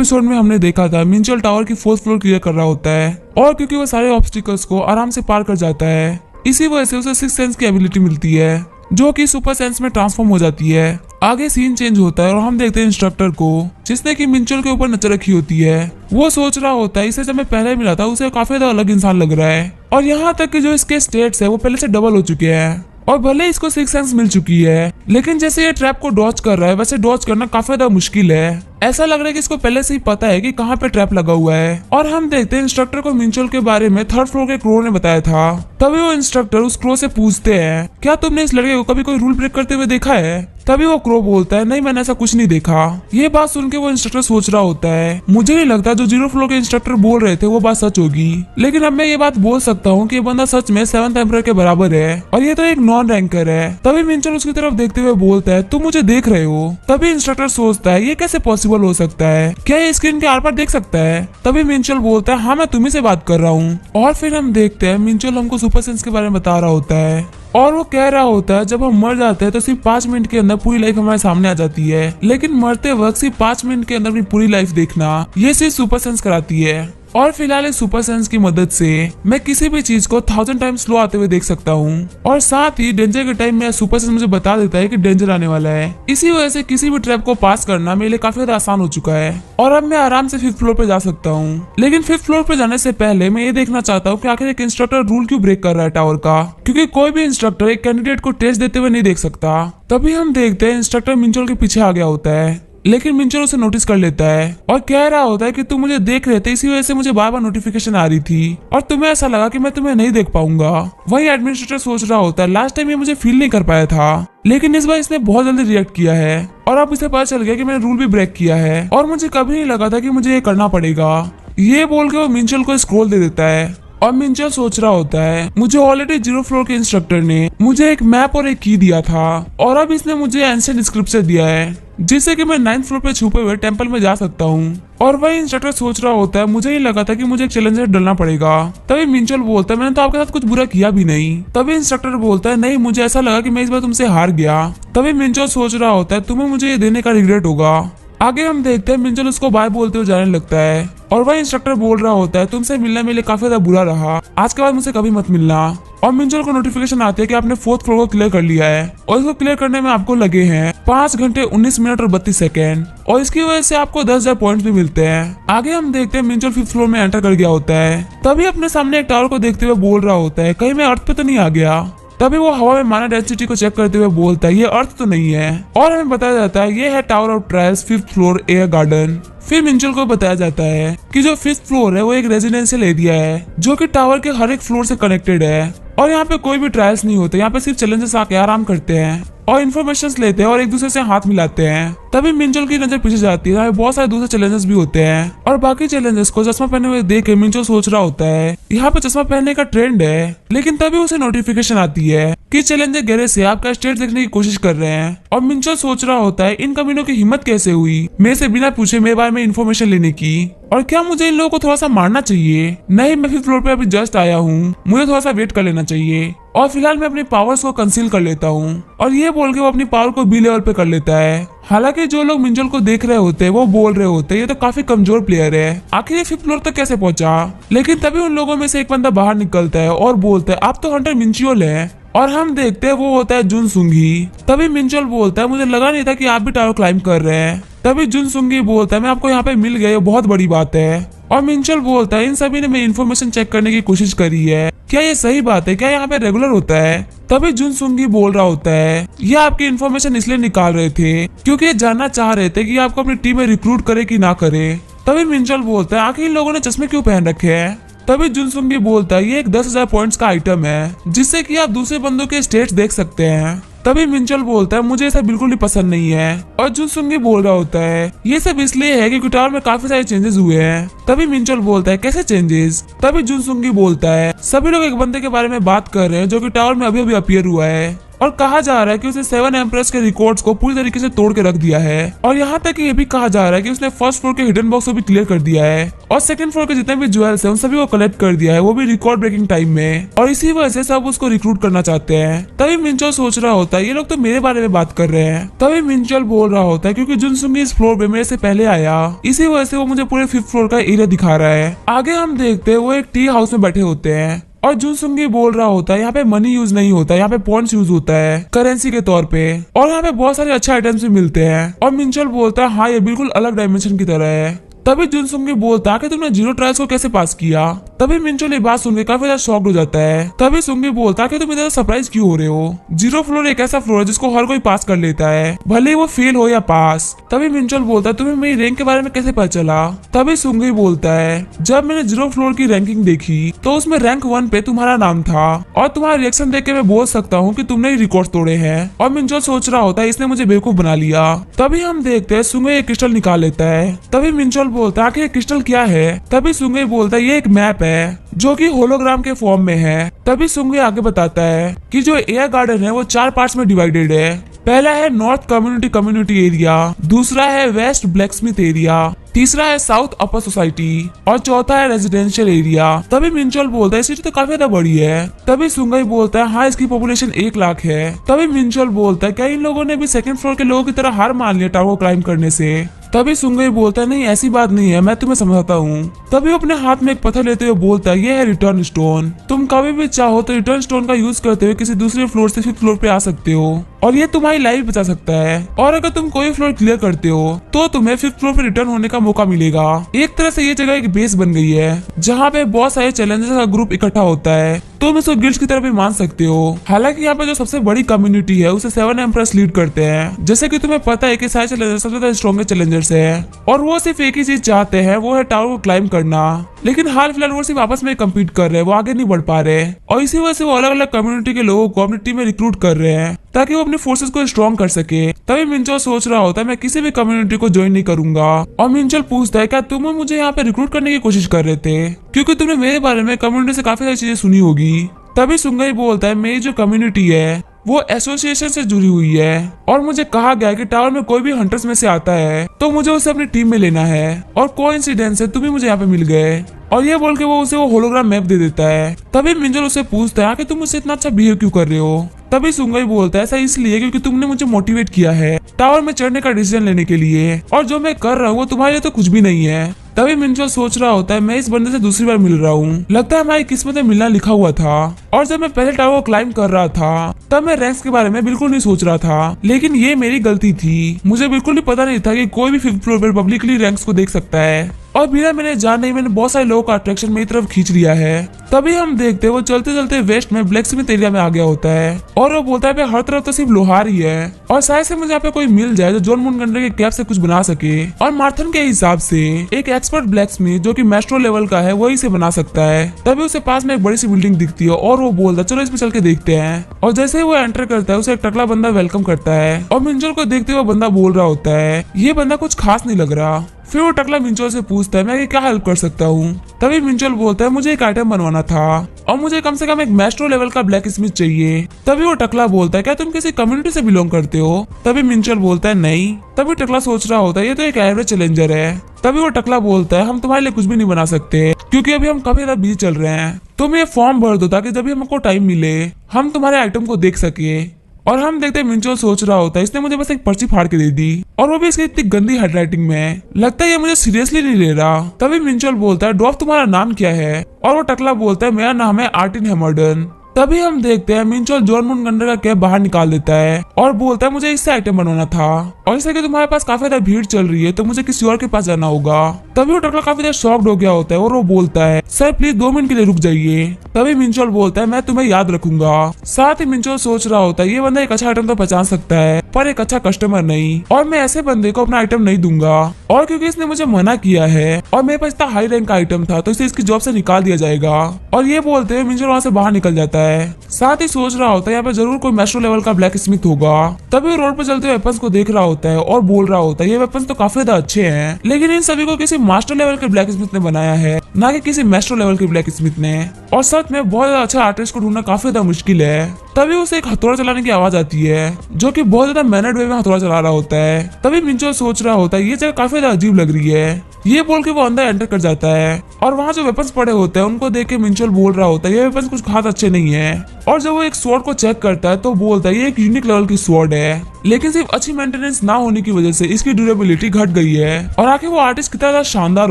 Episode में हमने देखा था मिंचल टावर की 4th फ्लोर क्लियर कर रहा होता है और क्योंकि वो सारे ऑब्स्टिकल्स को आराम से पार कर जाता है, इसी वजह से उसे 6th सेंस की एबिलिटी मिलती है जो कि सुपर सेंस में ट्रांसफॉर्म हो जाती है। आगे सीन चेंज होता है और हम देखते हैं इंस्ट्रक्टर को जिसने कि मिंचल के ऊपर नजर रखी होती है। वो सोच रहा होता है इसे जब मैं पहले मिला था उसे काफी ज्यादा अलग इंसान लग रहा है और यहाँ तक कि जो इसके स्टेट्स है वो पहले से डबल हो चुके हैं और भले इसको 6th सेंस मिल चुकी है, लेकिन जैसे ये ट्रैप को डॉज कर रहा है वैसे डॉज करना काफी ज्यादा मुश्किल है। ऐसा लग रहा है कि इसको पहले से ही पता है कि कहाँ पे ट्रैप लगा हुआ है। और हम देखते हैं इंस्ट्रक्टर को मिंचल के बारे में 3rd फ्लोर के क्रो ने बताया था। तभी वो इंस्ट्रक्टर उस क्रो से पूछते हैं, क्या तुमने इस लड़के को कभी कोई रूल ब्रेक करते हुए देखा है? तभी वो क्रो बोलता है, नहीं मैंने ऐसा कुछ नहीं देखा। ये बात सुन के वो इंस्ट्रक्टर सोच रहा होता है, मुझे नहीं लगता जो 0 फ्लोर के इंस्ट्रक्टर बोल रहे थे वो बात सच होगी, लेकिन अब मैं ये बात बोल सकता हूँ कि ये बंदा सच में 7th एम्परर के बराबर है और ये तो एक नॉन रैंकर है। तभी मिंचल उसकी तरफ देखते हुए बोलता है, तुम मुझे देख रहे हो? तभी इंस्ट्रक्टर सोचता है ये कैसे पॉसिबल हो सकता है, क्या ये स्क्रीन के आर पार देख सकता है? तभी मिंचल बोलता है, हाँ मैं तुम्ही से बात कर रहा हूँ। और फिर हम देखते हैं मिंचल हमको सुपर सेंस के बारे में बता रहा होता है और वो कह रहा होता है जब हम मर जाते हैं तो सिर्फ 5 मिनट के अंदर पूरी लाइफ हमारे सामने आ जाती है, लेकिन मरते वक्त सिर्फ 5 मिनट के अंदर अपनी पूरी लाइफ देखना ये सिर्फ सुपर सेंस कराती है। और फिलहाल इस सुपर सेंस की मदद से मैं किसी भी चीज को 1000 टाइम स्लो आते हुए देख सकता हूँ और साथ ही डेंजर के टाइम में सुपर सेंस मुझे बता देता है कि डेंजर आने वाला है। इसी वजह से किसी भी ट्रैप को पास करना मेरे लिए काफी ज्यादा आसान हो चुका है और अब मैं आराम से 5th फ्लोर पे जा सकता हूँ। लेकिन 5th फ्लोर पे जाने से पहले मैं ये देखना चाहता हूँ कि आखिर एक इंस्ट्रक्टर रूल क्यों ब्रेक कर रहा है टावर का, क्योंकि कोई भी इंस्ट्रक्टर एक कैंडिडेट को टेस्ट देते हुए नहीं देख सकता। तभी हम देखते हैं इंस्ट्रक्टर मिंचल के पीछे आ गया होता है, लेकिन मिंचल उसे नोटिस कर लेता है और कह रहा होता है कि तुम मुझे देख रहे थे, इसी वजह से मुझे बार बार नोटिफिकेशन आ रही थी और तुम्हें ऐसा लगा कि मैं तुम्हें नहीं देख पाऊंगा। वही एडमिनिस्ट्रेटर सोच रहा होता है, लास्ट टाइम ये मुझे फील नहीं कर पाया था, लेकिन इस बार इसने बहुत जल्दी रिएक्ट किया है और अब इसे पता चल गया कि मैंने रूल भी ब्रेक किया है और मुझे कभी नहीं लगा था कि मुझे ये करना पड़ेगा। ये बोल के वो मिंचल को स्क्रॉल दे देता है और मिंचल सोच रहा होता है, मुझे ऑलरेडी 0 फ्लोर के इंस्ट्रक्टर ने मुझे एक मैप और एक की दिया था और अब इसने मुझे एंशिएंट स्क्रिप्चर दिया है जिससे कि मैं 9th फ्लोर पे छुपे हुए टेंपल में जा सकता हूँ। और वही इंस्ट्रक्टर सोच रहा होता है, मुझे ही लगा था कि मुझे एक चैलेंज से डलना पड़ेगा। तभी मिंचल बोलता है, मैंने तो आपके साथ कुछ बुरा किया भी नहीं। तभी इंस्ट्रक्टर बोलता है, नहीं मुझे ऐसा लगा कि मैं इस बार तुमसे हार गया। तभी मिंचल सोच रहा होता है, तुम्हें मुझे ये देने का रिग्रेट होगा। आगे हम देखते हैं मिंचल उसको बाय बोलते हुए जाने लगता है और वह इंस्ट्रक्टर बोल रहा होता है, तुमसे मिलना मेरे लिए काफी ज्यादा बुरा रहा, आज के बाद मुझसे कभी मत मिलना। और मिंचल को नोटिफिकेशन आती है कि आपने 4th फ्लोर को क्लियर कर लिया है और इसको क्लियर करने में आपको लगे हैं 5 घंटे 19 मिनट और 32 सेकेंड और इसकी वजह से आपको 10,000 पॉइंट्स भी मिलते हैं। आगे हम देखते हैं मिंचल 5th फ्लोर में एंटर कर गया होता है। तभी अपने सामने एक टावर को देखते हुए बोल रहा होता है, कहीं मैं अर्थ पे तो नहीं आ गया। तभी वो हवा में माना डेंसिटी को चेक करते हुए बोलता है, ये अर्थ तो नहीं है और हमें बताया जाता है ये है tower of trials 5th floor air garden. फिर मिंचल को बताया जाता है कि जो 5th फ्लोर है वो एक रेजिडेंशियल एरिया है जो कि टावर के हर एक फ्लोर से कनेक्टेड है और यहाँ पे कोई भी ट्रायल्स नहीं होते, यहाँ पे सिर्फ चैलेंजर्स आके आराम करते हैं और इन्फॉर्मेशन लेते हैं और एक दूसरे से हाथ मिलाते हैं। तभी मिंचल की नजर पीछे जाती है, बहुत सारे दूसरे चैलेंजर्स भी होते हैं और बाकी चैलेंजर्स को चश्मा पहने हुए देख के मिंचल सोच रहा होता है यहाँ पे चश्मा पहनने का ट्रेंड है। लेकिन तभी उसे नोटिफिकेशन आती है कि चैलेंजर गैरेज से आपका स्टेट देखने की कोशिश कर रहे हैं और मिंचल सोच रहा होता है, इन कमीनों की हिम्मत कैसे हुई मेरे से बिना पूछे मेरे बारे में इन्फॉर्मेशन लेने की, और क्या मुझे इन लोगों को थोड़ा सा मारना चाहिए? नहीं, मैं 5th फ्लोर पे अभी जस्ट आया हूँ, मुझे थोड़ा सा वेट कर लेना चाहिए और फिलहाल मैं अपनी पावर्स को कंसील कर लेता हूँ। और ये बोल के वो अपनी पावर को बी लेवल पे कर लेता है। हालांकि जो लोग मिंचल को देख रहे होते हैं वो बोल रहे होते हैं ये तो काफी कमजोर प्लेयर है, आखिर ये 5th फ्लोर तक कैसे पहुंचा? लेकिन तभी उन लोगों में से एक बंदा बाहर निकलता है और बोलता है, आप तो हंटर मिंचियोल है। और हम देखते हैं वो होता है जुन सुंगी। तभी मिंचल बोलता है, मुझे लगा नहीं था कि आप भी टावर क्लाइंब कर रहे हैं। तभी जुन सुंगी बोलता है, मैं आपको यहाँ पे मिल गया, ये बहुत बड़ी बात है। और मिंचल बोलता है, इन सभी ने मेरी इन्फॉर्मेशन चेक करने की कोशिश करी है, क्या ये सही बात है? क्या यहाँ पे रेगुलर होता है? तभी जुन सुंगी बोल रहा होता है, ये आपकी इन्फॉर्मेशन इसलिए निकाल रहे थे क्योंकि ये जानना चाह रहे थे कि आपको अपनी टीम में रिक्रूट करे कि ना करे। तभी मिंचल बोलता है, आखिर इन लोगों ने चश्मे क्यों पहन रखे हैं? तभी जुन सुंगी बोलता है, ये एक 10,000 पॉइंट्स का आइटम है जिससे कि आप दूसरे बंदों के स्टेट्स देख सकते हैं। तभी मिंचल बोलता है, मुझे ऐसा बिल्कुल भी पसंद नहीं है। और जुन सुंगी बोल रहा होता है, ये सब इसलिए है कि टावर में काफी सारे चेंजेस हुए हैं। तभी मिंचल बोलता है, कैसे चेंजेस? तभी जुन सुंगी बोलता है, सभी लोग एक बंदे के बारे में बात कर रहे हैं जो कि टावर में अभी अभी अपीयर हुआ है और कहा जा रहा है कि उसने 7 एम्प्रेस के रिकॉर्ड्स को पूरी तरीके से तोड़ के रख दिया है। और यहाँ तक ये भी कहा जा रहा है कि उसने फर्स्ट फ्लोर के हिडन बॉक्स को भी क्लियर कर दिया है और सेकंड फ्लोर के जितने भी ज्वेल्स हैं उन सभी को कलेक्ट कर दिया है, वो भी रिकॉर्ड ब्रेकिंग टाइम में। और इसी वजह से सब उसको रिक्रूट करना चाहते हैं। तभी मिंचोल सोच रहा होता है ये लोग तो मेरे बारे में बात कर रहे हैं। तभी मिंचोल बोल रहा होता है क्योंकि जुनसुंगी इस फ्लोर पे मेरे से पहले आया, इसी वजह से वो मुझे पूरे 5th फ्लोर का एरिया दिखा रहा है। आगे हम देखते हैं वो एक टी हाउस में बैठे होते हैं और जुनसुंगी बोल रहा होता है यहाँ पे मनी यूज नहीं होता, यहाँ पे पॉइंट्स यूज होता है करेंसी के तौर पे, और यहाँ पे बहुत सारे अच्छे आइटम्स भी मिलते हैं। और मिंचोल बोलता है हाँ ये बिल्कुल अलग डायमेंशन की तरह है। तभी जुनसुंगी बोलता है कि तुमने 0 ट्रायल्स को कैसे पास किया। तभी मिंचोल ये बात सुनकर काफी ज्यादा शॉक्ड हो जाता है। तभी सुंगी बोलता है कि तुम इतना सरप्राइज क्यों हो रहे हो, 0 फ्लोर एक ऐसा फ्लोर है जिसको हर कोई पास कर लेता है, भले ही वो फेल हो या पास। तभी मिंचोल बोलता है तुम्हें मेरी रैंक के बारे में कैसे पता चला। तभी सुंगी बोलता है जब मैंने 0 फ्लोर की रैंकिंग देखी तो उसमें रैंक 1 पे तुम्हारा नाम था और तुम्हारा रिएक्शन देख के मैं बोल सकता हूँ कि तुमने ही रिकॉर्ड तोड़े हैं। और मिंचोल सोच रहा होता है इसने मुझे बेवकूफ बना लिया। तभी हम देखते हैं सुंगी एक क्रिस्टल निकाल लेता है। तभी मिंचोल बोलता है कि क्रिस्टल क्या है। तभी सुंगी बोलता है ये एक मैप है जो कि होलोग्राम के फॉर्म में है। तभी सुंगी आगे बताता है कि जो एयर गार्डन है वो 4 पार्ट्स में डिवाइडेड है। पहला है नॉर्थ कम्युनिटी एरिया, दूसरा है वेस्ट ब्लैकस्मिथ एरिया, तीसरा है साउथ अपर सोसाइटी और चौथा है रेजिडेंशियल एरिया। तभी मिंचोल बोलता है सिटी तो काफी ज्यादा बड़ी है। तभी सुंगई बोलता है हाँ इसकी पॉपुलेशन 1 लाख है। तभी मिंचोल बोलता है क्या इन लोगों ने भी सेकंड फ्लोर के लोगों की तरह हार मान लिया टावर क्लाइंब करने से। तभी सुंगई बोलता है नहीं ऐसी बात नहीं है, मैं तुम्हें समझाता हूँ। तभी वो अपने हाथ में एक पत्थर लेते हुए बोलता है ये है रिटर्न स्टोन, तुम कभी भी चाहो तो रिटर्न स्टोन का यूज करते हुए किसी दूसरे फ्लोर से 5th फ्लोर पे आ सकते हो और ये तुम्हारी लाइफ बचा सकता है। और अगर तुम कोई फ्लोर क्लियर करते हो तो तुम्हें 5th फ्लोर पे रिटर्न होने का मौका मिलेगा। एक तरह से ये जगह एक बेस बन गई है जहाँ पे बहुत सारे चैलेंजर्स का ग्रुप इकट्ठा होता है। तुम इसको गिल्ड्स की तरह भी मान सकते हो। हालांकि यहाँ पे जो सबसे बड़ी कम्युनिटी है उसे 7 एम्प्रेस लीड करते हैं। जैसे कि तुम्हें पता है कि सारे चैलेंजर्स सबसे ज्यादा स्ट्रॉन्गेस्ट चैलेंजर्स है और वो सिर्फ एक ही चीज चाहते हैं, वो है टावर को क्लाइंब करना। लेकिन हाल फिलहाल वो सिर्फ आपस में कम्पीट कर रहे हैं, वो आगे नहीं बढ़ पा रहे और इसी वजह से वो अलग अलग कम्युनिटी के लोगों को अपनी टीम में रिक्रूट कर रहे हैं ताकि वो अपनी फोर्सेस को स्ट्रॉन्ग कर सके। तभी मिंचोल सोच रहा होता है मैं किसी भी कम्युनिटी को ज्वाइन नहीं करूंगा। और मिंचोल पूछता है क्या तुम मुझे यहाँ पे रिक्रूट करने की कोशिश कर रहे थे, क्योंकि तुमने मेरे बारे में कम्युनिटी से काफी सारी चीजें सुनी होगी। तभी सुंगई बोलता है मेरी जो कम्युनिटी है वो एसोसिएशन से जुड़ी हुई है और मुझे कहा गया है कि टावर में कोई भी हंटर्स में से आता है तो मुझे उसे अपनी टीम में लेना है और कोइंसिडेंस है तुम ही मुझे यहाँ पे मिल गए। और ये बोल के वो उसे वो होलोग्राम मैप दे देता है। तभी मिंचोल उसे पूछता है कि तुम मुझसे इतना अच्छा बिहेव क्यों कर रहे हो। तभी सुंगई बोलता है ऐसा इसलिए क्योंकि तुमने मुझे मोटिवेट किया है टावर में चढ़ने का डिसीजन लेने के लिए और जो मैं कर रहा हूँ वो तुम्हारे लिए तो कुछ भी नहीं है। तभी मिंचोल सोच रहा होता है मैं इस बंदे से दूसरी बार मिल रहा हूँ, लगता है हमारी किस्मत में मिलना लिखा हुआ था। और जब मैं पहले टावर को क्लाइंब कर रहा था तब मैं रैंक्स के बारे में बिल्कुल नहीं सोच रहा था, लेकिन ये मेरी गलती थी। मुझे बिल्कुल भी पता नहीं था कि कोई भी 5th फ्लोर पर पब्लिकली रैंक्स को देख सकता है और बिना मैंने जान नहीं मैंने बहुत सारे लोगों का अट्रैक्शन मेरी तरफ खींच लिया है। तभी हम देखते हैं वो चलते चलते वेस्ट में ब्लैकस्मिथ एरिया में आ गया होता है और वो बोलता है हर तरफ तो सिर्फ लोहार ही है और शायद से मुझे यहाँ पे कोई मिल जाए जो जॉन मूनगंडर के कैप से कुछ बना सके। और मार्थन के हिसाब से एक एक्सपर्ट ब्लैकस्मिथ जो कि मेस्ट्रो लेवल का है वही इसे बना सकता है। तभी उसे पास में एक बड़ी सी बिल्डिंग दिखती है और वो बोलता है चलो इसमें चल के देखते हैं। और जैसे ही वो एंटर करता है उसे एक टकला बंदा वेलकम करता है और मिंचोल को देखते हुए बंदा बोल रहा होता है ये बंदा कुछ खास नहीं लग रहा। फिर वो टकला मिंचोल से पूछता है मैं क्या हेल्प कर सकता हूँ। तभी मिंचोल बोलता है मुझे एक आइटम बनवाना था और मुझे कम से कम एक मेस्ट्रो लेवल का ब्लैक स्मिथ चाहिए। तभी वो टकला बोलता है क्या तुम किसी कम्युनिटी से बिलोंग करते हो। तभी मिंचोल बोलता है नहीं। तभी टकला सोच रहा होता है ये तो एक एवरेज चैलेंजर है। तभी वो टकला बोलता है हम तुम्हारे लिए कुछ भी नहीं बना सकते क्योंकि अभी हम काफी ज्यादा बिजी चल रहे हैं, तुम ये फॉर्म भर दो ताकि जब भी हमको टाइम मिले हम तुम्हारे आइटम को देख सके। और हम देखते हैं मिंचोल सोच रहा होता है इसने मुझे बस एक पर्ची फाड़ के दे दी और वो भी इसकी इतनी गंदी हैंडराइटिंग में, लगता है ये मुझे सीरियसली नहीं ले रहा। तभी मिंचोल बोलता है ड्वार्फ तुम्हारा नाम क्या है और वो टकला बोलता है मेरा नाम है आर्टिन हेमर्डन। तभी हम देखते हैं मिंचोल जॉन मूनगंडर का कैप बाहर निकाल देता है और बोलता है मुझे इससे आइटम बनवाना था और जैसे कि तुम्हारे पास काफी ज्यादा भीड़ चल रही है तो मुझे किसी और के पास जाना होगा। तभी वो टकला काफी ज्यादा शॉक्ड हो गया होता है और वो बोलता है सर प्लीज 2 मिनट के लिए रुक जाइए। तभी मिंचोल बोलता है मैं तुम्हें याद रखूंगा। साथ ही मिंचोल सोच रहा होता है ये बंदा एक अच्छा आइटम तो पहचान सकता है पर एक अच्छा कस्टमर नहीं और मैं ऐसे बंदे को अपना आइटम नहीं दूंगा और क्योंकि इसने मुझे मना किया है और मेरे पास इतना हाई रैंक का आइटम था तो इसे इसकी जॉब से निकाल दिया जाएगा। और ये बोलते हुए मिंचोल वहाँ से बाहर निकल जाता है। साथ ही सोच रहा होता है यहाँ पे जरूर कोई मेस्ट्रो लेवल का ब्लैक स्मिथ होगा। तभी रोड पर चलते हुए वेपन्स को देख रहा होता है और बोल रहा होता है ये वेपन्स तो काफी ज्यादा अच्छे हैं लेकिन इन सभी को किसी मास्टर लेवल के ब्लैक स्मिथ ने बनाया है, ना कि किसी मास्टर लेवल के ब्लैक स्मिथ ने। और सच में बहुत ज्यादा अच्छा आर्टिस्ट को ढूंढना काफी ज्यादा मुश्किल है। तभी उसे एक हथौड़ा चलाने की आवाज आती है, जो कि बहुत ज्यादा मैनर्ड वे में हथौड़ा चला रहा होता है। तभी मिंचोल सोच रहा होता है ये जगह काफी ज्यादा अजीब लग रही है। ये बोल के वो अंदर एंटर कर जाता है और वहाँ जो वेपन्स पड़े होते हैं उनको देख के मिंचोल बोल रहा होता है ये वेपन्स कुछ खास अच्छे नहीं है। और जब वो एक स्वॉर्ड को चेक करता है तो बोलता है ये एक यूनिक लेवल की स्वॉर्ड है, लेकिन सिर्फ अच्छी मेंटेनेंस ना होने की वजह से इसकी ड्यूरेबिलिटी घट गई है। और आखिर वो आर्टिस्ट कितना ज्यादा शानदार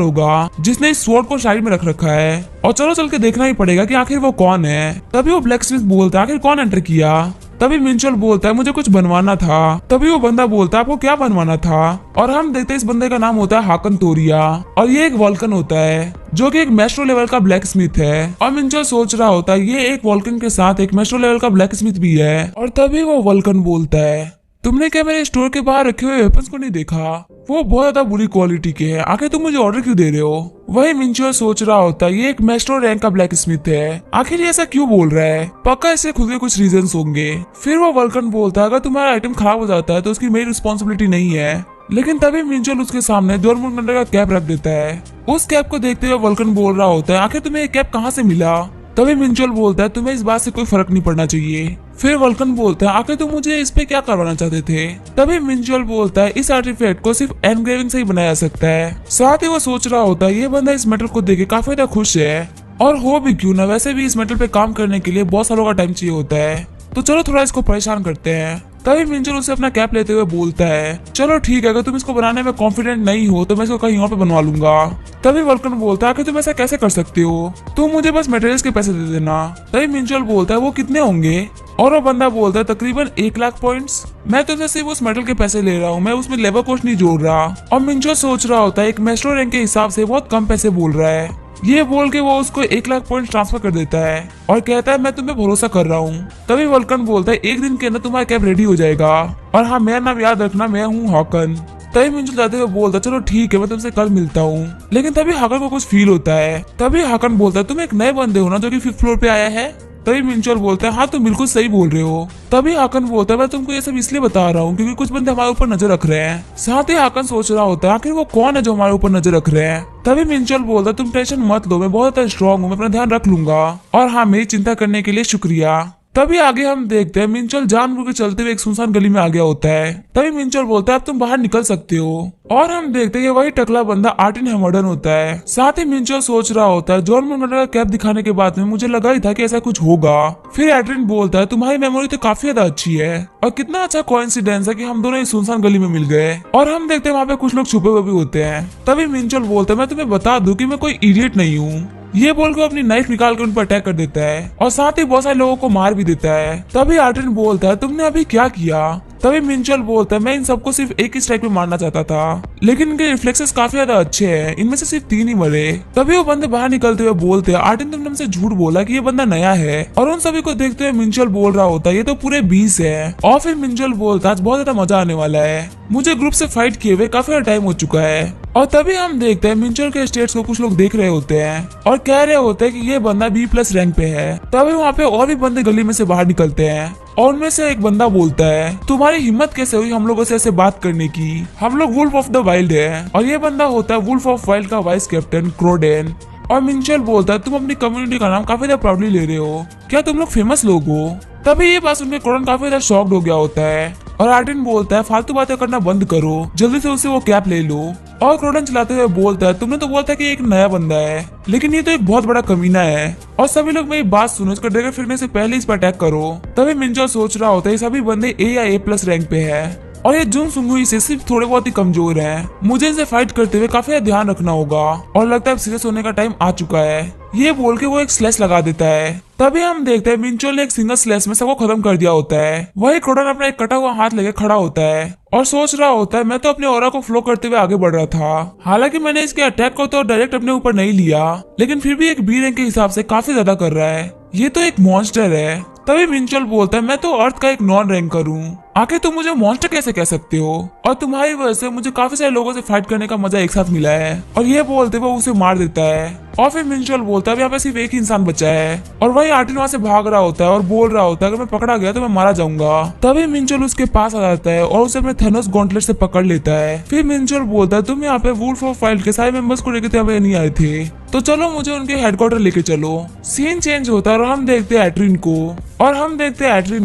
होगा जिसने इस स्वॉर्ड को साइड में रख रखा है। और चलो चल के देखना ही पड़ेगा कि आखिर वो कौन है। तभी वो ब्लैक स्मिथ बोलता है आखिर कौन एंटर किया। तभी मिंचोल बोलता है मुझे कुछ बनवाना था। तभी वो बंदा बोलता है आपको क्या बनवाना था। और हम देखते हैं इस बंदे का नाम होता है हाकन तोरिया और ये एक वॉल्कन होता है जो कि एक मेस्ट्रो लेवल का ब्लैक स्मिथ है। और मिंचोल सोच रहा होता है ये एक वॉल्कन के साथ एक मेस्ट्रो लेवल का ब्लैक स्मिथ भी है। और तभी वो वॉल्कन बोलता है तुमने क्या मेरे स्टोर के बाहर रखे हुए वेपन्स को नहीं देखा, वो बहुत ज्यादा बुरी क्वालिटी के हैं, आखिर तुम मुझे ऑर्डर क्यों दे रहे हो। वही मिंचोल सोच रहा होता है ये एक मेस्ट्रो रैंक का ब्लैक स्मिथ है, आखिर ये ऐसा क्यों बोल रहा है, पक्का इससे खुद के कुछ रीजंस होंगे। फिर वो वल्कन बोलता है अगर तुम्हारा आइटम खराब हो जाता है तो उसकी मेरी रिस्पॉन्सिबिलिटी नहीं है। लेकिन तभी मिंचोल उसके सामने डोरेमोन का कैप रख देता है। उस कैप को देखते हुए वल्कन बोल रहा होता है आखिर तुम्हें ये कैप कहाँ से मिला। तभी मिंचोल बोलता है तुम्हें इस बात से कोई फर्क नहीं पड़ना चाहिए। फिर वल्कन बोलता है आखिर तुम मुझे इस पे क्या करवाना चाहते थे। तभी मिंचोल बोलता है इस आर्टिफैक्ट को सिर्फ एनग्रेविंग से ही बनाया जा सकता है। साथ ही वो सोच रहा होता है ये बंदा इस मेटल को देख के काफी ज्यादा खुश है। और हो भी क्यों ना, वैसे भी इस मेटल पे काम करने के लिए बहुत सालों का टाइम चाहिए होता है, तो चलो थोड़ा इसको परेशान करते हैं। तभी मिंचोल उसे अपना कैप लेते हुए बोलता है चलो ठीक है, अगर तुम इसको बनाने में कॉन्फिडेंट नहीं हो तो मैं इसको कहीं और पे बनवा लूंगा। तभी वल्कन बोलता है कि तुम ऐसा कैसे कर सकते हो, तुम मुझे बस मटेरियल्स के पैसे दे देना। तभी मिंचोल बोलता है वो कितने होंगे। और वो बंदा बोलता है तकरीबन 1 लाख पॉइंट्स। मैं तुझे सिर्फ उस मेटल के पैसे ले रहा हूँ, मैं उसमें लेबर कॉस्ट नहीं जोड़ रहा। और मिंचोल सोच रहा होता है एक मेस्ट्रो रैंक के हिसाब से बहुत कम पैसे बोल रहा है। ये बोल के वो उसको 1 लाख पॉइंट ट्रांसफर कर देता है और कहता है मैं तुम्हें भरोसा कर रहा हूँ। तभी वल्कन बोलता है 1 दिन के अंदर तुम्हारा कैप रेडी हो जाएगा, और हाँ मेरा नाम याद रखना, मैं हूँ हॉकन। तभी मिंचोल जाते हुए बोलता चलो ठीक है, मैं तुमसे कल मिलता हूँ। लेकिन तभी हाकन को कुछ फील होता है। तभी हाकन बोलता है तुम एक नए बंदे हो ना जो कि 5th फ्लोर पे आया है। तभी मिंचोल बोलता है हाँ तुम बिल्कुल सही बोल रहे हो। तभी हाकन बोलता है मैं तुमको ये सब इसलिए बता रहा हूँ क्योंकि कुछ बंदे हमारे ऊपर नजर रख रहे हैं। साथ ही हाकन सोच रहा होता है आखिर वो कौन है जो हमारे ऊपर नजर रख रहे हैं। तभी मिंचोल बोलता है तुम टेंशन मत लो, मैं बहुत ज्यादा स्ट्रॉन्ग हूँ, मैं अपना ध्यान रख लूंगा, और हाँ मेरी चिंता करने के लिए शुक्रिया। तभी आगे हम देखते हैं मिंचोल जानबूझ के चलते हुए एक सुनसान गली में आ गया होता है। तभी मिंचोल बोलता है अब तुम बाहर निकल सकते हो। और हम देखते हैं वही टकला बंदा आर्टिन हेमर्डन होता है। साथ ही मिंचोल सोच रहा होता है जॉन मोनगन का कैप दिखाने के बाद में मुझे लगा ही था कि ऐसा कुछ होगा। फिर एड्रिन बोलता है तुम्हारी मेमोरी तो काफी ज्यादा अच्छी है, और कितना अच्छा कोइंसिडेंस है कि हम दोनों इस सुनसान गली में मिल गए। और हम देखते हैं वहाँ पे कुछ लोग छुपे हुए भी होते हैं। तभी मिंचोल बोलता है मैं तुम्हें बता दूं कि मैं कोई इडियट नहीं हूँ। ये बोल के अपनी नाइफ निकाल के उन पर अटैक कर देता है और साथ ही बहुत सारे लोगों को मार भी देता है। तभी आर्टिन बोलता है तुमने अभी क्या किया। तभी मिंचोल बोलता है मैं इन सबको सिर्फ एक ही स्ट्राइक में मारना चाहता था, लेकिन इनके रिफ्लेक्सेस काफी ज्यादा अच्छे हैं, इनमें से सिर्फ 3 ही मरे। तभी वो बंदे बाहर निकलते हुए बोलते हैं आर्टिन तुमने हमसे झूठ बोला कि ये बंदा नया है। और उन सभी को देखते हुए मिंचोल बोल रहा होता है ये तो पूरे 20 है। और फिर मिंचोल बोलता है आज बहुत ज्यादा मजा आने वाला है, मुझे ग्रुप से फाइट किए हुए काफी टाइम हो चुका है। और तभी हम देखते हैं मिंचोल के स्टेट्स को कुछ लोग देख रहे होते हैं और कह रहे होते हैं कि ये बंदा B+ रैंक पे है। तभी वहाँ पे और भी बंदे गली में से बाहर निकलते हैं और उनमें से एक बंदा बोलता है तुम्हारी हिम्मत कैसे हुई हम लोगों से ऐसे बात करने की, हम लोग वुल्फ ऑफ द वाइल्ड है। और ये बंदा होता है वुल्फ ऑफ वाइल्ड का वाइस कैप्टन क्रोडेन। और मिंचोल बोलता है तुम अपनी कम्युनिटी का नाम काफी ज्यादा प्राउडली ले रहे हो, क्या तुम लोग फेमस लोग हो। तभी ये बात सुनकर क्रोडेन काफी ज्यादा शॉक्ड हो गया होता है और आर्टिन बोलता है फालतू बातें करना बंद करो, जल्दी से उसे वो कैप ले लो। और क्रोडेन चलाते हुए बोलता है तुमने तो बोला था कि एक नया बंदा है, लेकिन ये तो एक बहुत बड़ा कमीना है, और सभी लोग मेरी बात सुनो, इसका डैगर फेंकने से पहले इस पर अटैक करो। तभी मिंचोल सोच रहा होता है सभी बंदे A या A+ रैंक पे है और ये जुन सुंगुई से सिर्फ थोड़े बहुत ही कमजोर हैं। मुझे इनसे फाइट करते हुए काफी ध्यान रखना होगा और लगता है सीरियस होने का टाइम आ चुका है। ये बोल के वो एक स्लैश लगा देता है। तभी हम देखते हैं मिंचोल ने एक सिंगल स्लैश में सबको खत्म कर दिया होता है। वही क्रोडेन अपना एक कटा हुआ हाथ लेके खड़ा होता है और सोच रहा होता है मैं तो अपने ऑरा को फ्लो करते हुए आगे बढ़ रहा था, हालांकि मैंने इसके अटैक को तो डायरेक्ट अपने ऊपर नहीं लिया, लेकिन फिर भी एक B रैंक के हिसाब से काफी ज्यादा कर रहा है, ये तो एक मॉन्स्टर है। तभी मिंचोल बोलता है मैं तो अर्थ का एक नॉन रैंकर हूँ, आखिर तुम मुझे मॉन्स्टर कैसे कह सकते हो, और तुम्हारी वजह से मुझे काफी सारे लोगों से फाइट करने का मजा एक साथ मिला है। और ये बोलते हुए उसे मार देता है। और फिर मिंचोल बोलता है यहाँ पे सिर्फ एक ही इंसान बचा है, और वही आर्टिन वहां से भाग रहा होता है और बोल रहा होता है अगर मैं पकड़ा गया तो मैं मारा जाऊंगा। तभी मिंचोल उसके पास आ जाता है और उसे अपने थेनोस गॉन्टलेट से पकड़ लेता है। फिर मिंचोल बोलता है तुम यहाँ पे वुल्फ ऑफ वाइल्ड के सारे मेंबर्स को लेकर यहाँ पे नहीं आए थे, तो चलो मुझे उनके हेडक्वार्टर लेके चलो। सीन चेंज होता है और हम देखते हैं एट्रिन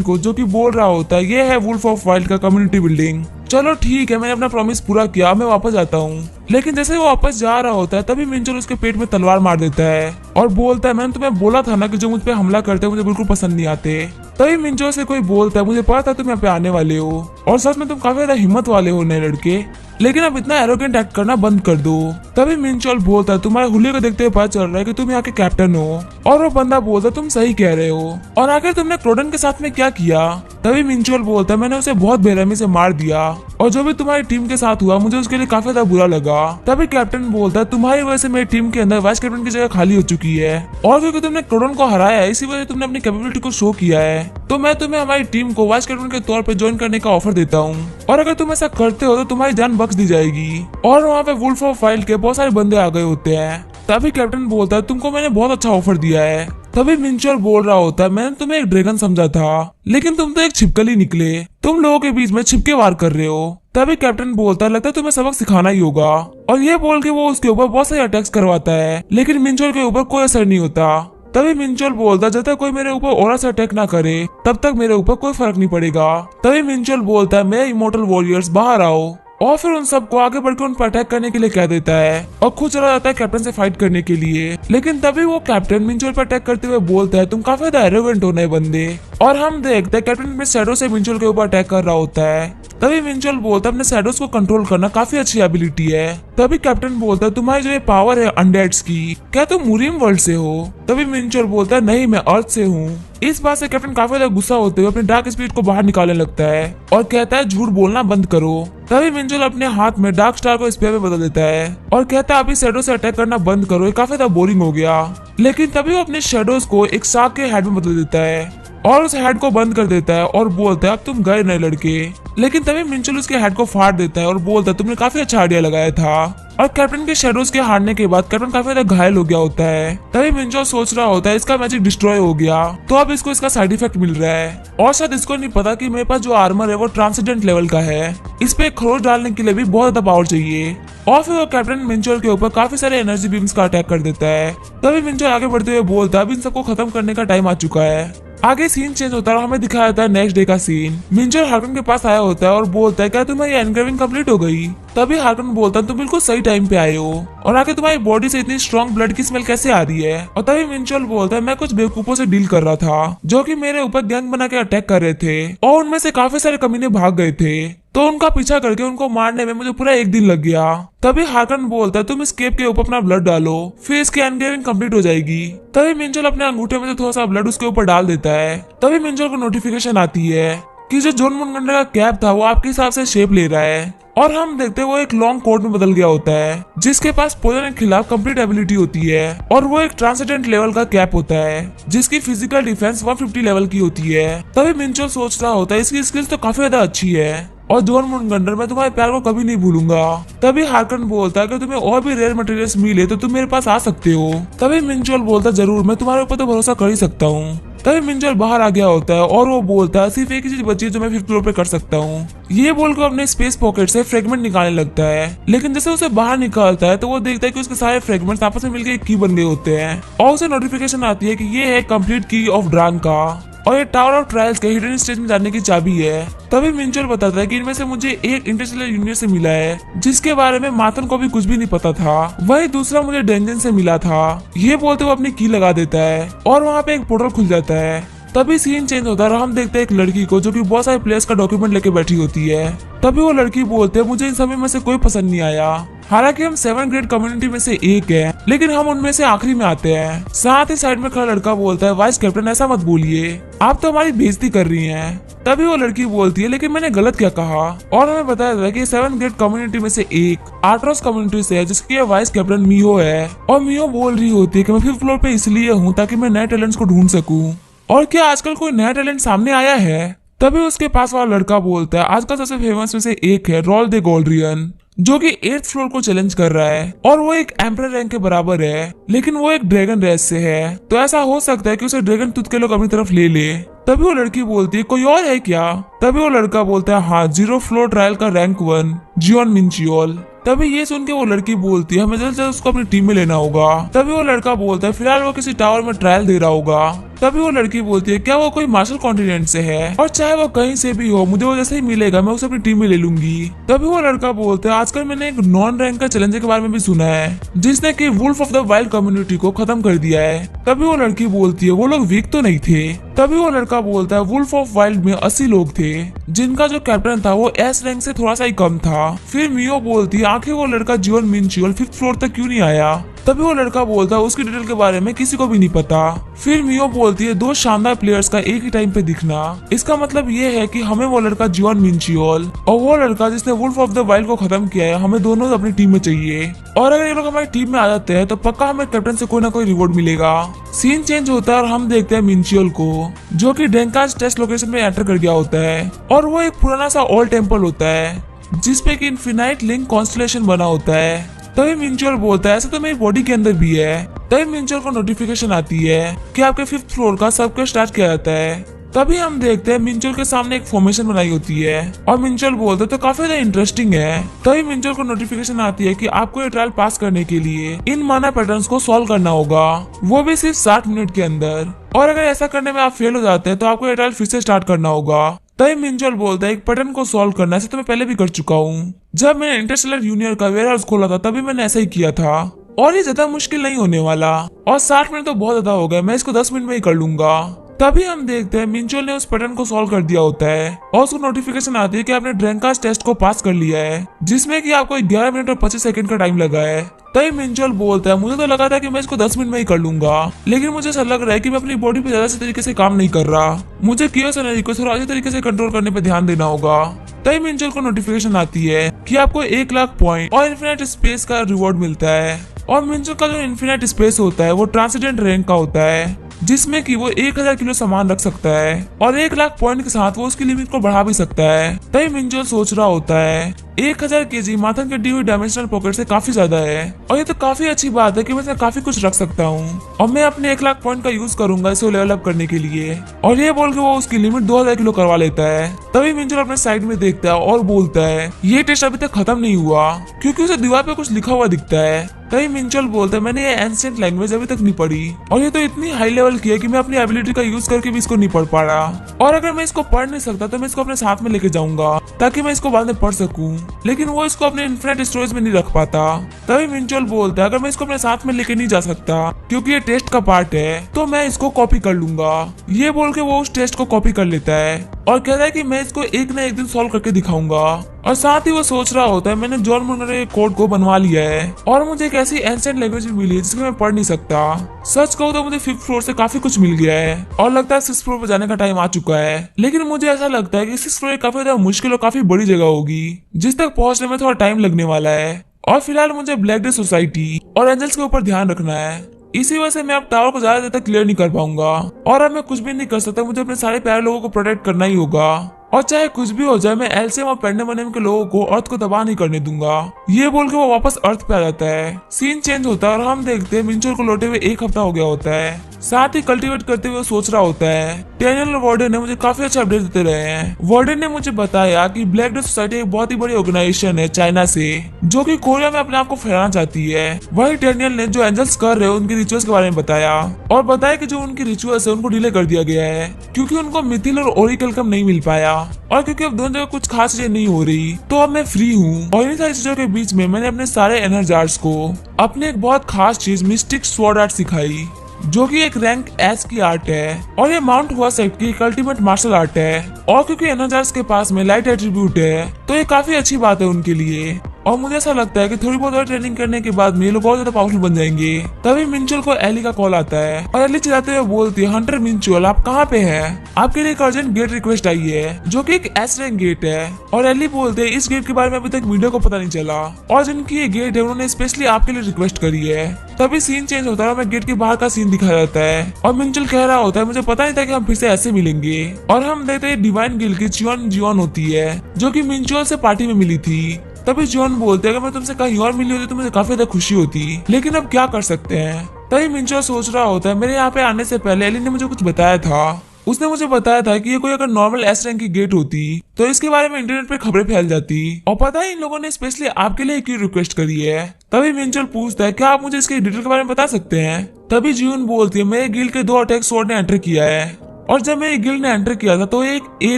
को, जो कि बोल रहा होता है ये है वुल्फ ऑफ वाइल्ड का कम्युनिटी बिल्डिंग। चलो ठीक है, मैंने अपना प्रॉमिस पूरा किया, मैं वापस जाता हूँ। लेकिन जैसे वो वापस जा रहा होता है तभी मिंचोल उसके पेट में तलवार मार देता है और बोलता है मैंने तुम्हें बोला था ना कि जो मुझ पे हमला करते हैं मुझे बिल्कुल पसंद नहीं आते। तभी मिंचोल से कोई बोलता है मुझे पता था तुम यहाँ पे आने वाले हो, और सच में तुम काफी ज्यादा हिम्मत वाले हो नए लड़के, लेकिन अब इतना एरोगेंट एक्ट करना बंद कर दो। तभी मिंचोल बोलता है तुम्हारे हुलिये को देखते हुए पता चल रहा है कि तुम यहाँ के कैप्टन हो। और वो बंदा बोलता है तुम सही कह रहे हो, और आखिर तुमने क्रोडन के साथ में क्या किया। तभी मिंचोल बोलता है मैंने उसे बहुत बेरहमी से मार दिया, और जो भी तुम्हारी टीम के साथ हुआ मुझे उसके लिए काफी ज्यादा बुरा लगा। तभी कैप्टन बोलता है तुम्हारी वजह से मेरी टीम के अंदर वाइस कैप्टन की जगह खाली हो चुकी है, और क्योंकि तुमने क्रोडन को हराया है इसी वजह से तुमने अपनी कैपेबिलिटी को शो किया है, तो मैं तुम्हें हमारी टीम को वाइस कैप्टन के तौर पर ज्वाइन करने का ऑफर देता हूँ, और अगर तुम ऐसा करते हो तो तुम्हारी जान बख्श दी जाएगी। और वहाँ पे वुल्फ ऑफ वाइल्ड के बहुत सारे बंदे आ गए होते हैं। तभी कैप्टन बोलता है तुमको मैंने बहुत अच्छा ऑफर दिया है। तभी मिंचोल बोल रहा होता है मैंने तुम्हें एक ड्रैगन समझा था, लेकिन तुम तो एक छिपकली निकले, तुम लोगों के बीच में छिपके वार कर रहे हो। तभी कैप्टन बोलता है लगता है तुम्हें सबक सिखाना ही होगा, और ये बोल के वो उसके ऊपर बहुत सारे अटैक्स करवाता है, लेकिन मिंचोल के ऊपर कोई असर नहीं होता। तभी मिंचोल बोलता जब तक कोई मेरे ऊपर और से अटैक ना करे तब तक मेरे ऊपर कोई फर्क नहीं पड़ेगा। तभी मिंचोल बोलता है मैं इमोर्टल वॉरियर्स बाहर आओ, और फिर उन सबको आगे बढ़कर उन पर अटैक करने के लिए कह देता है और खुद चला जाता है कैप्टन से फाइट करने के लिए। लेकिन तभी वो कैप्टन मिंचोल पर अटैक करते हुए बोलता है तुम काफी ज्यादा एरोगेंट हो नए बंदे, और हम देखते हैं कैप्टन अपने शैडो से मिंचोल के ऊपर अटैक कर रहा होता है। तभी मिंचोल बोलता है अपने शैडोज को कंट्रोल करना काफी अच्छी एबिलिटी है। तभी कैप्टन बोलता है तुम्हारी जो ये पावर है अनडेड्स की, क्या तुम मुरीम वर्ल्ड से हो। तभी मिंचोल बोलता है नहीं मैं अर्थ से हूँ। इस बात से कैप्टन काफी ज्यादा गुस्सा होते हुए अपने डार्क स्पिरिट को बाहर निकालने लगता है और कहता है झूठ बोलना बंद करो। तभी मिंचोल अपने हाथ में डार्क स्टार को स्पेयर में बदल देता है और कहता है अभी शैडो से अटैक करना बंद करो, ये काफी ज्यादा बोरिंग हो गया। लेकिन तभी वो अपने शैडोज को एक शार्क के हेड में बदल देता है और उस हेड को बंद कर देता है और बोलता है अब तुम गए नए लड़के। लेकिन तभी मिंचोल उसके हेड को फाड़ देता है और बोलता है तुमने काफी अच्छा आइडिया लगाया था। और कैप्टन के शैडोज के हारने के बाद कैप्टन काफी ज्यादा घायल हो गया होता है। तभी मिंचोल सोच रहा होता है इसका मैजिक डिस्ट्रॉय हो गया तो अब इसको इसका साइड इफेक्ट मिल रहा है, और शायद इसको नहीं पता कि मेरे पास जो आर्मर है वो ट्रांसेंडेंट लेवल का है, इस पे खरोच डालने के लिए भी बहुत ज्यादा पावर चाहिए। और फिर वो कैप्टन मिंचोल के ऊपर काफी सारे एनर्जी बीम्स का अटैक कर देता है। तभी मिंचोल आगे बढ़ते हुए बोलता है अब इन सबको खत्म करने का टाइम आ चुका है। आगे सीन चेंज होता है और हमें दिखाया जाता है नेक्स्ट डे का सीन। मिंचोल हार्कन के पास आया होता है और बोलता है क्या तुम्हारी एनग्रेविंग कंप्लीट हो गई। तभी हार्कन बोलता है तुम बिल्कुल सही टाइम पे आए हो, और आगे तुम्हारी बॉडी से इतनी स्ट्रॉन्ग ब्लड की स्मेल कैसे आ रही है। और तभी मिंचोल बोलता है मैं कुछ बेवकूफों से डील कर रहा था जो कि मेरे ऊपर गैंग बना के अटैक कर रहे थे, और उनमें से काफी सारे कमीने भाग गए थे, तो उनका पीछा करके उनको मारने में मुझे पूरा एक दिन लग गया। तभी हार्कन बोलता है तुम इस केप के ऊपर अपना ब्लड डालो फिर इसकी एनग्रेविंग कंप्लीट हो जाएगी। तभी मिंचोल अपने अंगूठे में से थोड़ा सा ब्लड उसके ऊपर डाल देता है। तभी मिंचोल को नोटिफिकेशन आती है कि जो जॉन मुनगंडर का कैप था वो आपके हिसाब से शेप ले रहा है, और हम देखते हैं वो एक लॉन्ग कोट में बदल गया होता है जिसके पास पोजन के खिलाफ कंप्लीट एबिलिटी होती है, और वो एक ट्रांसेंडेंट लेवल का कैप होता है जिसकी फिजिकल डिफेंस 150 लेवल की होती है। तभी मिंचोल सोच रहा होता है इसकी स्किल्स तो काफी ज्यादा अच्छी है, और जॉन मुनगंडर मैं तुम्हारे प्यार को कभी नहीं भूलूंगा। तभी हार्कन बोलता है कि तुम्हें और भी रेयर मटेरियल्स मिले तो तुम मेरे पास आ सकते हो। तभी मिंचोल बोलता जरूर, मैं तुम्हारे ऊपर तो भरोसा कर ही सकता हूँ। तभी मिंचोल बाहर आ गया होता है और वो बोलता है सिर्फ एक ही चीज बची है जो मैं 5th फ्लोर पे कर सकता हूँ। ये बोलकर अपने स्पेस पॉकेट से फ्रेगमेंट निकालने लगता है, लेकिन जैसे उसे बाहर निकालता है तो वो देखता है कि उसके सारे फ्रेगमेंट्स आपस में मिलकर एक की बन गए होते हैं, और उसे नोटिफिकेशन आती है कि ये है कंप्लीट की ऑफ ड्रान का, और ये टावर ऑफ ट्रायल्स के हिडन स्टेज में जाने की चाबी है। तभी मिंचोल बताता है कि इनमें से मुझे एक इंटरस्टेलर यूनिवर्स से मिला है जिसके बारे में माथन को भी कुछ भी नहीं पता था, वही दूसरा मुझे डेंजन से मिला था। ये बोलते हुए अपनी की लगा देता है और वहाँ पे एक पोर्टल खुल जाता है। तभी सीन चेंज होता है और हम देखते हैं एक लड़की को जो कि बहुत सारे प्लेयर्स का डॉक्यूमेंट लेके बैठी होती है। तभी वो लड़की बोलते है मुझे इन सभी में से कोई पसंद नहीं आया, हालांकि हम 7 ग्रेड कम्युनिटी में से एक है लेकिन हम उनमें से आखिरी में आते हैं। साथ ही साइड में खड़ा लड़का बोलता है वाइस कैप्टन ऐसा मत बोलिए, आप तो हमारी बेइज्जती कर रही हैं। तभी वो लड़की बोलती है लेकिन मैंने गलत क्या कहा, और हमें बताया था कि 7 ग्रेड कम्युनिटी में से एक आर्ट्रोस कम्युनिटी से है जिसकी वाइस कैप्टन मियो है, और मियो बोल रही होती है कि मैं 5th फ्लोर पे इसलिए हूँ ताकि मैं नए टैलेंट्स को ढूंढ सकूं। और क्या आजकल कोई नया टैलेंट सामने आया है। तभी उसके पास वाला लड़का बोलता है आज का सबसे फेमस में से एक है रॉल द गोल्ड्रियन, जो कि 8th फ्लोर को चैलेंज कर रहा है और वो एक एम्परर रैंक के बराबर है, लेकिन वो एक ड्रैगन रेस से है, तो ऐसा हो सकता है कि उसे ड्रैगन टूथ के लोग अपनी तरफ ले ले। तभी वो लड़की बोलती है कोई और है क्या? तभी वो लड़का बोलता है हाँ 0 फ्लोर ट्रायल का रैंक 1 जियोन मिनचियोल। तभी ये सुन के वो लड़की बोलती है हमें जल्द से जल्द उसको अपनी टीम में लेना होगा। तभी वो लड़का बोलता है फिलहाल वो किसी टावर में ट्रायल दे रहा होगा। तभी वो लड़की बोलती है क्या वो कोई मार्शल कॉन्टिनेंट से है और चाहे वो कहीं से भी हो मुझे वो जैसे ही मिलेगा मैं उसे अपनी टीम में ले लूंगी। तभी वो लड़का बोलता है आजकल मैंने एक नॉन रैंक का चैलेंजर के बारे में भी सुना है जिसने कि wolf of the wild community को खत्म कर दिया है। तभी वो लड़की बोलती है वो लोग वीक तो नहीं थे? तभी वो लड़का बोलता है वुल्फ ऑफ वाइल्ड में 80 लोग थे जिनका जो कैप्टन था वो एस रैंक से थोड़ा सा ही कम था। फिर मियो बोलती है आखिर वो लड़का जियोन मिनचियोल 5th फ्लोर तक क्यों नहीं आया? तभी वो लड़का बोलता है उसकी डिटेल के बारे में किसी को भी नहीं पता। फिर मियो बोलती है 2 शानदार प्लेयर्स का एक ही टाइम पे दिखना इसका मतलब ये है कि हमें वो लड़का जियोन मिनचियोल और वो लड़का जिसने वुल्फ ऑफ द वाइल्ड को खत्म किया है हमें दोनों अपनी टीम में चाहिए, और अगर ये लोग हमारी टीम में आ जाते हैं तो पक्का हमें कैप्टन से कोई ना कोई रिवॉर्ड मिलेगा। सीन चेंज होता है और हम देखते हैं मिनचियोल को जो कि डेंकाज टेस्ट लोकेशन में एंटर कर गया होता है और वो एक पुराना सा ओल्ड टेम्पल होता है जिसपे कि इन्फिनाइट लिंक कॉन्स्टलेशन बना होता है। तभी मिनचियोल बोलता है ऐसा तो मेरी बॉडी के अंदर भी है। तभी मिनचियोल को नोटिफिकेशन आती है कि आपके 5th फ्लोर का सबके स्टार्ट किया जाता है। तभी हम देखते हैं मिनचियोल के सामने एक फॉर्मेशन बनाई होती है और मिनचियोल बोलते तो काफी ज्यादा इंटरेस्टिंग है। तभी मिनचियोल को नोटिफिकेशन आती है कि आपको ये ट्रायल पास करने के लिए इन माना पैटर्न्स को सॉल्व करना होगा, वो भी सिर्फ 60 मिनट के अंदर, और अगर ऐसा करने में आप फेल हो जाते हैं तो आपको ये ट्रायल फिर से स्टार्ट करना होगा। तभी मिनचियोल बोलता है एक पैटर्न को सॉल्व करना ऐसे तो मैं पहले भी कर चुका हूँ, जब मैंने इंटरस्टेलर यूनियन का वेयरहाउस खोला था तभी मैंने ऐसा ही किया था और ये ज्यादा मुश्किल नहीं होने वाला, और 60 मिनट तो बहुत ज्यादा हो गए, मैं इसको 10 मिनट में ही कर लूंगा। तभी हम देखते हैं मिनचियोल ने उस पैटर्न को सॉल्व कर दिया होता है और उसको नोटिफिकेशन आती है कि आपने ड्रैंकाज टेस्ट को पास कर लिया है जिसमें कि आपको 11 मिनट और 25 सेकंड का टाइम लगा है। तभी मिनचियोल बोलता है मुझे तो लगा था कि मैं इसको 10 मिनट में ही कर लूंगा, लेकिन मुझे ऐसा लग रहा है कि मैं अपनी बॉडी पे ज्यादा से तरीके से काम नहीं कर रहा, मुझे कियोस एनर्जी को थोड़ा अच्छे तरीके से कंट्रोल करने पे ध्यान देना होगा। तभी मिनचियोल को नोटिफिकेशन आती है कि आपको 1 लाख पॉइंट और इन्फिनिट स्पेस का रिवॉर्ड मिलता है, और मिनचियोल का जो इन्फिनिट स्पेस होता है वो ट्रांसेंडेंट रैंक का होता है जिसमें कि वो 1000 किलो सामान रख सकता है और 1 लाख पॉइंट के साथ वो उसकी लिमिट को बढ़ा भी सकता है। तभी मिनचियोल सोच रहा होता है 1000 केजी माथन के दी हुई डायमेंशनल पॉकेट से काफी ज्यादा है और ये तो काफी अच्छी बात है कि मैं इसमें काफी कुछ रख सकता हूँ और मैं अपने 1 लाख पॉइंट का यूज करूंगा इसे लेवल अप करने के लिए, और ये बोल के वो उसकी लिमिट 2000 किलो करवा लेता है। तभी मिनचियोल अपने साइड में देखता है और बोलता है ये टेस्ट अभी तक खत्म नहीं हुआ क्योंकि उसे दीवार पे कुछ लिखा हुआ दिखता है। तभी मिनचियोल बोलता है मैंने ये एंशिएंट लैंग्वेज अभी तक नहीं पढ़ी और ये तो इतनी हाई लेवल की है कि मैं अपनी एबिलिटी का यूज करके भी इसको नहीं पढ़ पा रहा, और अगर मैं इसको पढ़ नहीं सकता तो मैं इसको अपने साथ में लेके जाऊंगा ताकि मैं इसको बाद में पढ़ सकूं, लेकिन वो इसको अपने इन्फिनिट स्टोरेज में नहीं रख पाता। तभी मिनचियोल बोलता है अगर मैं इसको अपने साथ में लेके नहीं जा सकता क्योंकि ये टेस्ट का पार्ट है तो मैं इसको कॉपी कर लूंगा। ये बोल के वो उस टेस्ट को कॉपी कर लेता है और कहता है कि मैं इसको एक ना एक दिन सॉल्व करके दिखाऊंगा, और साथ ही वो सोच रहा होता है मैंने जॉन मुनर के कोड को बनवा लिया है और मुझे एक ऐसी एंशिएंट लैंग्वेज भी मिली है जिसको मैं पढ़ नहीं सकता। सच कहूँ तो मुझे 5th फ्लोर से काफी कुछ मिल गया है और लगता है 6th फ्लोर पर जाने का टाइम आ चुका है, लेकिन मुझे ऐसा लगता है कि 6th फ्लोर काफी ज्यादा मुश्किल और काफी बड़ी जगह होगी जिस तक पहुंचने में थोड़ा टाइम लगने वाला है, और फिलहाल मुझे ब्लैक डे सोसाइटी और एंजल्स के ऊपर ध्यान रखना है। इसी वजह से मैं अब टावर को ज्यादा देर तक क्लियर नहीं कर पाऊंगा और अब मैं कुछ भी नहीं कर सकता, मुझे अपने सारे प्यारे लोगों को प्रोटेक्ट करना ही होगा, और चाहे कुछ भी हो जाए मैं एल्सियम और पेंडेमोनियम के लोगों को अर्थ को तबाह नहीं करने दूंगा। ये बोल के वो वापस अर्थ पे आ जाता है। सीन चेंज होता है और हम देखते हैं मिनचियोल को लौटे हुए 1 हफ्ता हो गया होता है। साथ ही कल्टीवेट करते हुए सोच रहा होता है डैनियल और वार्डन ने मुझे काफी अच्छा अपडेट देते रहे हैं। वार्डन ने मुझे बताया कि ब्लैक डे सोसाइटी एक बहुत ही बड़ी ऑर्गेनाइजेशन है चाइना से जो कि कोरिया में अपने आप को फैलाना चाहती है। वही डैनियल ने जो एंजल्स कर रहे हैं उनके रिचुअल्स के बारे में बताया और बताया कि जो उनकी रिचुअल्स है उनको डिले कर दिया गया है क्योंकि उनको मिथिल और ओरिकल कम नहीं मिल पाया, और क्योंकि अब दोनों जगह कुछ खास चीजें नहीं हो रही तो अब मैं फ्री हूँ। और इन सारी चीजों के बीच में मैंने अपने सारे एनर्जार्ड्स को अपने एक बहुत खास चीज मिस्टिक स्वॉर्ड आर्ट सिखाई जो कि एक रैंक एस की आर्ट है, और ये माउंट हुआ सेट की अल्टीमेट मार्शल आर्ट है, और क्योंकि एनर्जार्ड्स के पास में लाइट एट्रीब्यूट है तो ये काफी अच्छी बात है उनके लिए। और मुझे ऐसा लगता है कि थोड़ी बहुत और ट्रेनिंग करने के बाद में ये लोग बहुत ज्यादा पावरफुल बन जाएंगे। तभी मिंचुअल को एली का कॉल आता है और एली चिल्लाते हुए बोलती है, हंटर मिंचुअल आप कहाँ पे हैं? आपके लिए एक अर्जेंट गेट रिक्वेस्ट आई है जो कि एक एस रैंक गेट है। और एली बोलते हैं इस गेट के बारे में अभी तक वीडियो को पता नहीं चला और जिनकी ये गेट है उन्होंने स्पेशली आपके लिए रिक्वेस्ट करी है। तभी सीन चेंज होता है और हमें गेट के बाहर का सीन दिखाया जाता है और मिंचुअल कह रहा होता है मुझे पता नहीं था कि हम फिर से ऐसे मिलेंगे। और हम देखते हैं डिवाइन गिल की जियोन होती है जो कि मिंचुअल से पार्टी में मिली थी। तभी जॉन बोलते हैं अगर मैं तुमसे कहीं और मिली होती तो मुझे काफी ज्यादा खुशी होती, लेकिन अब क्या कर सकते हैं। तभी मिंचुअल सोच रहा होता है मेरे यहाँ पे आने से पहले एली ने मुझे कुछ बताया था। उसने मुझे बताया था कि ये कोई अगर नॉर्मल एस रैंक की गेट होती तो इसके बारे में इंटरनेट पे खबरें फैल जाती और पता है इन लोगों ने स्पेशली आपके लिए क्यों रिक्वेस्ट करी है। तभी मिंचुअल पूछता है क्या आप मुझे इसके डिटेल के बारे में बता सकते हैं। तभी जियोन बोलती है मेरे गिल्ड के 2 अटैक स्वॉर्ड ने एंटर किया है और जब मेरे गिल्ड ने एंटर किया था तो एक ए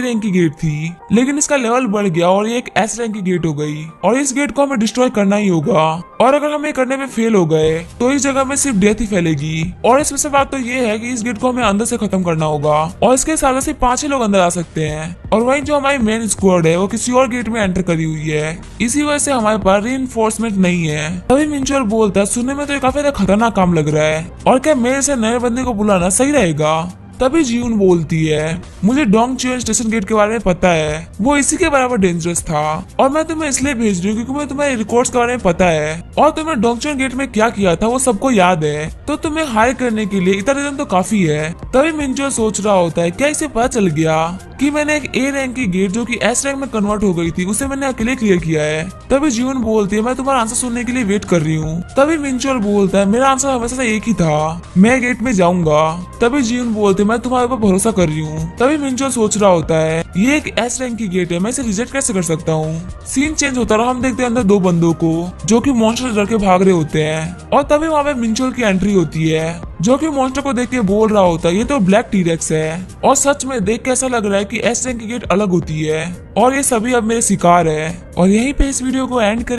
रैंक की गेट थी, लेकिन इसका लेवल बढ़ गया और ये एक एस रैंक की गेट हो गई और इस गेट को हमें डिस्ट्रॉय करना ही होगा और अगर हम ये करने में फेल हो गए तो इस जगह में सिर्फ डेथ ही फैलेगी। और इसमें से बात तो ये है कि इस गेट को हमें अंदर से खत्म करना होगा और इसके साथ सिर्फ 5 ही लोग अंदर आ सकते हैं और वहीं जो हमारी मेन स्क्वाड है वो किसी और गेट में एंटर करी हुई है, इसी वजह से हमारे पास रीइंफोर्समेंट नहीं है। तभी मिंचुअल बोलता है सुनने में तो ये काफी ज्यादा खतरनाक काम लग रहा है और क्या मेरे से नए बंदे को बुलाना सही रहेगा। तभी जियोन बोलती है मुझे डोंगचुएन स्टेशन गेट के बारे में पता है, वो इसी के बराबर डेंजरस था और मैं तुम्हें इसलिए भेज रही हूँ क्योंकि मुझे तुम्हारे रिकॉर्ड्स के बारे में पता है और तुम्हें डोंगचुएन गेट में क्या किया था वो सबको याद है, तो तुम्हें हायर करने के लिए इतना रीजन तो काफी है। तभी मिंचुअल सोच रहा होता है क्या इसे पता चल गया कि मैंने एक ए रैंक की गेट जो कि एस रैंक में कन्वर्ट हो गई थी उसे मैंने अकेले क्लियर किया है। तभी जियोन बोलती है मैं तुम्हारा आंसर सुनने के लिए वेट कर रही हूँ। तभी मिंचुअल बोलता है मेरा आंसर हमेशा से एक ही था, मैं गेट में जाऊंगा। तभी जियोन बोलते है मैं तुम्हारे ऊपर भरोसा कर रही हूँ। तभी मिंचुअल सोच रहा होता है ये एक एस रैंक की गेट है, मैं इसे रिजेक्ट कैसे कर सकता हूँ। सीन चेंज होता है, हम देखते हैं अंदर 2 बंदों को जो कि मॉन्स्टर डर के भाग रहे होते हैं और तभी वहाँ पे मिंचुअल की एंट्री होती है जो कि मॉन्स्टर को देख के बोल रहा होता है ये तो ब्लैक टीरेक्स है और सच में देख के ऐसा लग रहा है कि एस रैंक की गेट अलग होती है और ये सभी अब मेरे शिकार है। और यहीं पे इस वीडियो को एंड कर